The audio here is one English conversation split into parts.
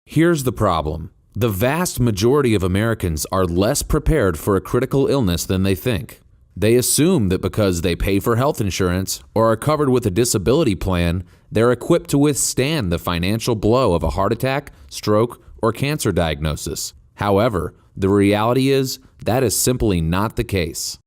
Here's the problem. The vast majority of Americans are less prepared for a critical illness than they think. They assume that because they pay for health insurance or are covered with a disability plan, they're equipped to withstand the financial blow of a heart attack, stroke, or cancer diagnosis. However, the reality is that is simply not the case.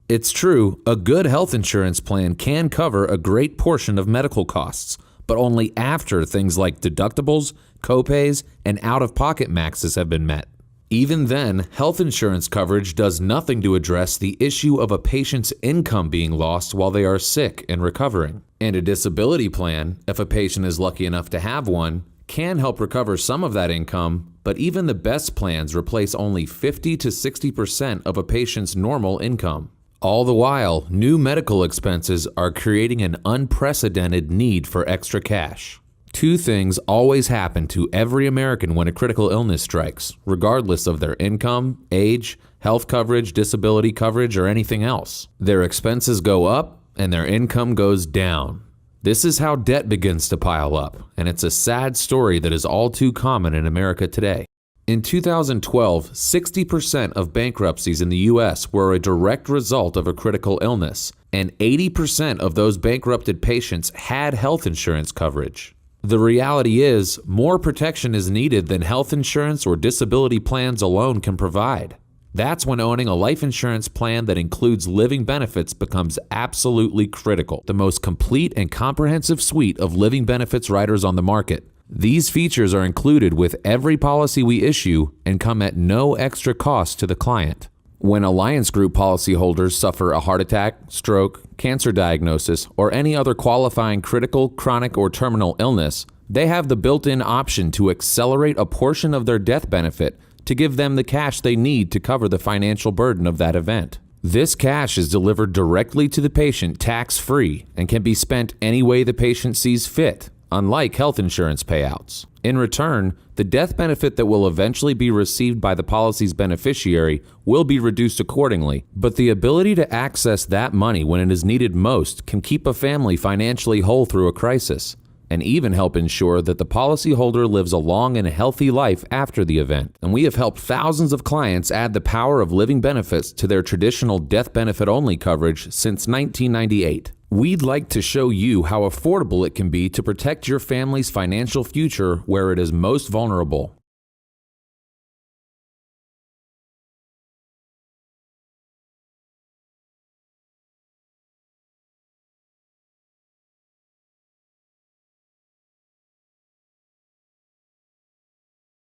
It's true, a good health insurance plan can cover a great portion of medical costs, but only after things like deductibles, copays, and out-of-pocket maxes have been met. Even then, health insurance coverage does nothing to address the issue of a patient's income being lost while they are sick and recovering. And a disability plan, if a patient is lucky enough to have one, can help recover some of that income, but even the best plans replace only 50 to 60% of a patient's normal income. All the while, new medical expenses are creating an unprecedented need for extra cash. Two things always happen to every American when a critical illness strikes, regardless of their income, age, health coverage, disability coverage, or anything else. Their expenses go up and their income goes down. This is how debt begins to pile up, and it's a sad story that is all too common in America today. In 2012, 60% of bankruptcies in the U.S. were a direct result of a critical illness, and 80% of those bankrupted patients had health insurance coverage. The reality is, more protection is needed than health insurance or disability plans alone can provide. That's when owning a life insurance plan that includes living benefits becomes absolutely critical. The most complete and comprehensive suite of living benefits riders on the market. These features are included with every policy we issue and come at no extra cost to the client. When Alliance Group policyholders suffer a heart attack, stroke, cancer diagnosis, or any other qualifying critical, chronic, or terminal illness, they have the built-in option to accelerate a portion of their death benefit to give them the cash they need to cover the financial burden of that event. This cash is delivered directly to the patient tax-free and can be spent any way the patient sees fit, unlike health insurance payouts. In return, the death benefit that will eventually be received by the policy's beneficiary will be reduced accordingly, but the ability to access that money when it is needed most can keep a family financially whole through a crisis, and even help ensure that the policyholder lives a long and healthy life after the event. And we have helped thousands of clients add the power of living benefits to their traditional death benefit only coverage since 1998. We'd like to show you how affordable it can be to protect your family's financial future where it is most vulnerable.